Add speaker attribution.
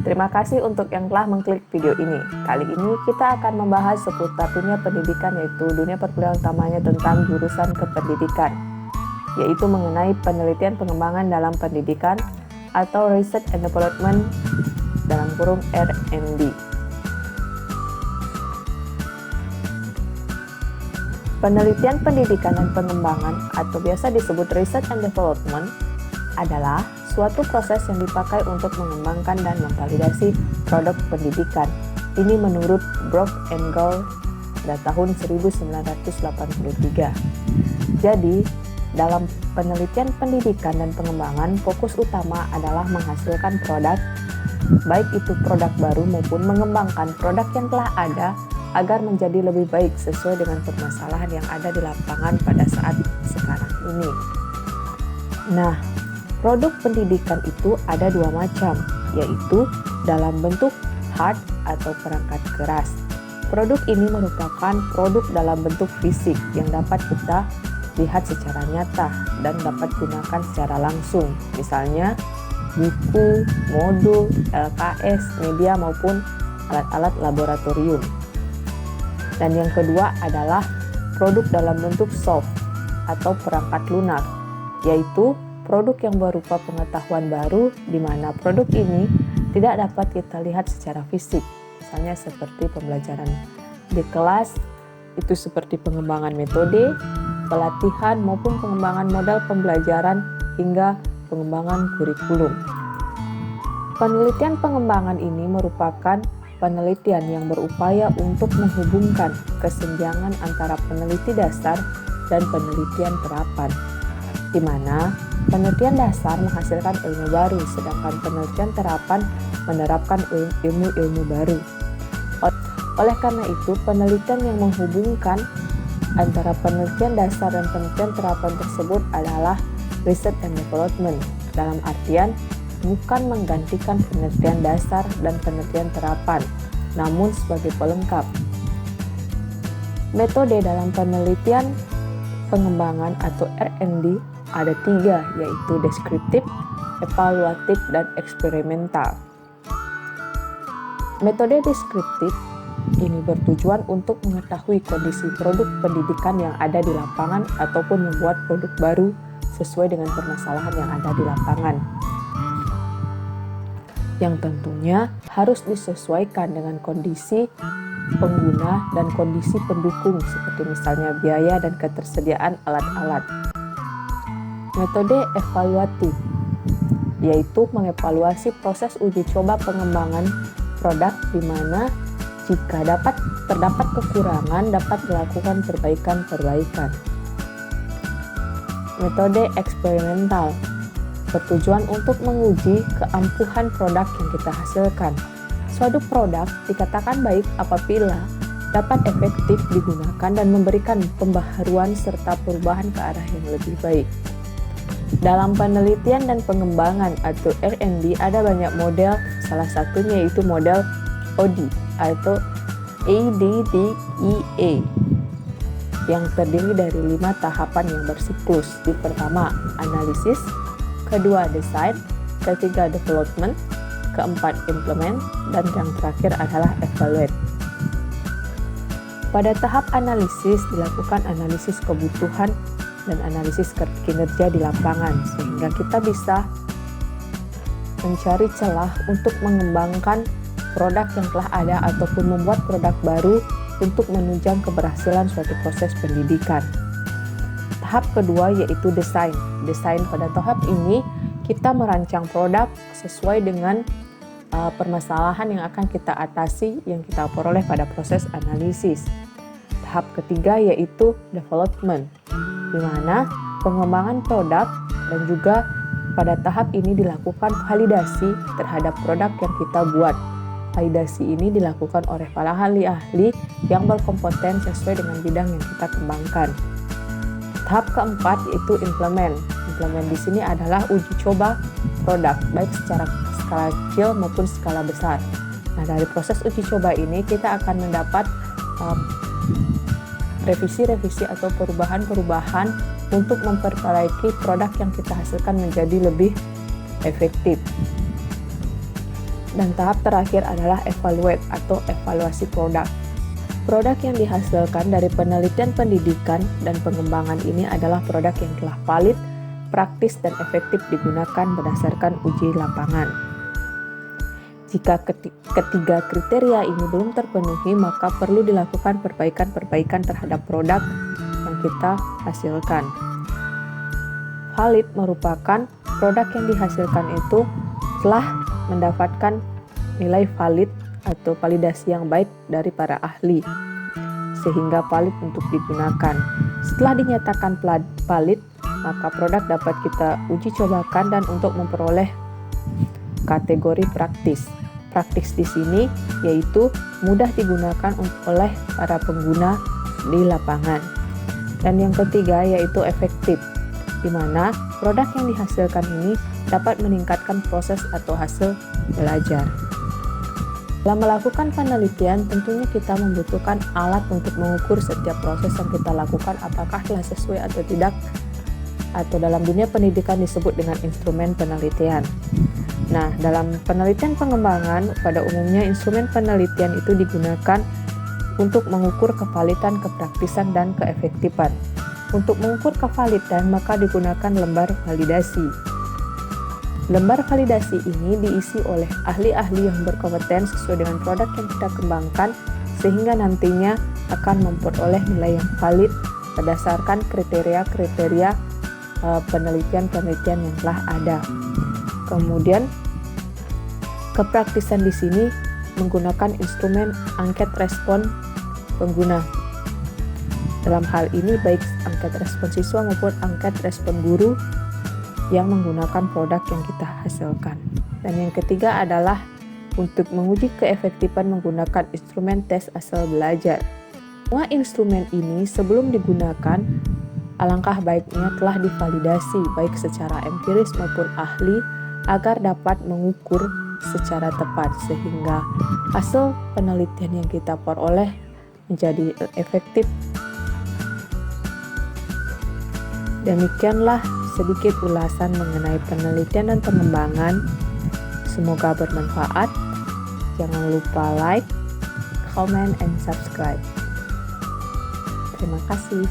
Speaker 1: Terima kasih untuk yang telah mengklik video ini. Kali ini kita akan membahas seputar dunia pendidikan, yaitu dunia perkuliahan utamanya tentang jurusan kependidikan, yaitu mengenai penelitian pengembangan dalam pendidikan atau Research and Development dalam kurung R&D. Penelitian pendidikan dan pengembangan atau biasa disebut Research and Development adalah suatu proses yang dipakai untuk mengembangkan dan memvalidasi produk pendidikan. Ini menurut Brock and Gall pada tahun 1983. Jadi, dalam penelitian pendidikan dan pengembangan, fokus utama adalah menghasilkan produk, baik itu produk baru maupun mengembangkan produk yang telah ada agar menjadi lebih baik sesuai dengan permasalahan yang ada di lapangan pada saat sekarang ini. Nah, produk pendidikan itu ada dua macam, yaitu dalam bentuk hard atau perangkat keras. Produk ini merupakan produk dalam bentuk fisik yang dapat kita lihat secara nyata dan dapat gunakan secara langsung, misalnya buku, modul, LKS, media maupun alat-alat laboratorium. Dan yang kedua adalah produk dalam bentuk soft atau perangkat lunak, yaitu produk yang berupa pengetahuan baru di mana produk ini tidak dapat kita lihat secara fisik, misalnya seperti pembelajaran di kelas, itu seperti pengembangan metode, pelatihan maupun pengembangan modal pembelajaran hingga pengembangan kurikulum. Penelitian pengembangan ini merupakan penelitian yang berupaya untuk menghubungkan kesenjangan antara peneliti dasar dan penelitian terapan, di mana penelitian dasar menghasilkan ilmu baru, sedangkan penelitian terapan menerapkan ilmu-ilmu baru. Oleh karena itu, penelitian yang menghubungkan antara penelitian dasar dan penelitian terapan tersebut adalah Research and Development, dalam artian bukan menggantikan penelitian dasar dan penelitian terapan, namun sebagai pelengkap. Metode dalam penelitian pengembangan atau R&D ada tiga, yaitu deskriptif, evaluatif, dan eksperimental. Metode deskriptif ini bertujuan untuk mengetahui kondisi produk pendidikan yang ada di lapangan ataupun membuat produk baru sesuai dengan permasalahan yang ada di lapangan, yang tentunya harus disesuaikan dengan kondisi pengguna dan kondisi pendukung seperti misalnya biaya dan ketersediaan alat-alat. Metode evaluatif yaitu mengevaluasi proses uji coba pengembangan produk di mana jika terdapat kekurangan dapat dilakukan perbaikan-perbaikan. Metode eksperimental bertujuan untuk menguji keampuhan produk yang kita hasilkan. Suatu produk dikatakan baik apabila dapat efektif digunakan dan memberikan pembaharuan serta perubahan ke arah yang lebih baik. Dalam penelitian dan pengembangan atau R&D ada banyak model, salah satunya yaitu model ODI atau ADDIE yang terdiri dari 5 tahapan yang bersiklus. Di pertama, analisis, kedua, desain, ketiga, development, keempat, implement, dan yang terakhir adalah evaluate. Pada tahap analisis dilakukan analisis kebutuhan dan analisis kinerja di lapangan sehingga kita bisa mencari celah untuk mengembangkan produk yang telah ada ataupun membuat produk baru untuk menunjang keberhasilan suatu proses pendidikan. Tahap kedua yaitu desain. Desain pada tahap ini kita merancang produk sesuai dengan permasalahan yang akan kita atasi yang kita peroleh pada proses analisis. Tahap ketiga yaitu development, di mana pengembangan produk dan juga pada tahap ini dilakukan validasi terhadap produk yang kita buat. Validasi ini dilakukan oleh para ahli-ahli yang berkompeten sesuai dengan bidang yang kita kembangkan. Tahap keempat yaitu implement. Implement di sini adalah uji coba produk baik secara skala kecil maupun skala besar. Nah, dari proses uji coba ini kita akan mendapat revisi-revisi atau perubahan-perubahan untuk memperbaiki produk yang kita hasilkan menjadi lebih efektif. Dan tahap terakhir adalah evaluate atau evaluasi produk. Produk yang dihasilkan dari penelitian pendidikan dan pengembangan ini adalah produk yang telah valid, praktis, dan efektif digunakan berdasarkan uji lapangan. Jika ketiga kriteria ini belum terpenuhi, maka perlu dilakukan perbaikan-perbaikan terhadap produk yang kita hasilkan. Valid merupakan produk yang dihasilkan itu telah mendapatkan nilai valid atau validasi yang baik dari para ahli, sehingga valid untuk digunakan. Setelah dinyatakan valid, maka produk dapat kita uji cobakan dan untuk memperoleh kategori praktis. Praktis di sini yaitu mudah digunakan oleh para pengguna di lapangan. Dan yang ketiga yaitu efektif, di mana produk yang dihasilkan ini dapat meningkatkan proses atau hasil belajar. Dalam melakukan penelitian, tentunya kita membutuhkan alat untuk mengukur setiap proses yang kita lakukan apakah telah sesuai atau tidak, atau dalam dunia pendidikan disebut dengan instrumen penelitian. Nah, dalam penelitian pengembangan, pada umumnya instrumen penelitian itu digunakan untuk mengukur kevalidan, kepraktisan, dan keefektifan. Untuk mengukur kevalidan, maka digunakan lembar validasi. Lembar validasi ini diisi oleh ahli-ahli yang berkompeten sesuai dengan produk yang kita kembangkan, sehingga nantinya akan memperoleh nilai yang valid berdasarkan kriteria-kriteria penelitian-penelitian yang telah ada. Kemudian kepraktisan di sini menggunakan instrumen angket respon pengguna. Dalam hal ini baik angket respon siswa maupun angket respon guru yang menggunakan produk yang kita hasilkan. Dan yang ketiga adalah untuk menguji keefektifan menggunakan instrumen tes asal belajar. Semua instrumen ini sebelum digunakan, alangkah baiknya telah divalidasi baik secara empiris maupun ahli agar dapat mengukur secara tepat sehingga hasil penelitian yang kita peroleh menjadi efektif. Demikianlah sedikit ulasan mengenai penelitian dan pengembangan. Semoga bermanfaat. Jangan lupa like, comment, and subscribe. Terima kasih.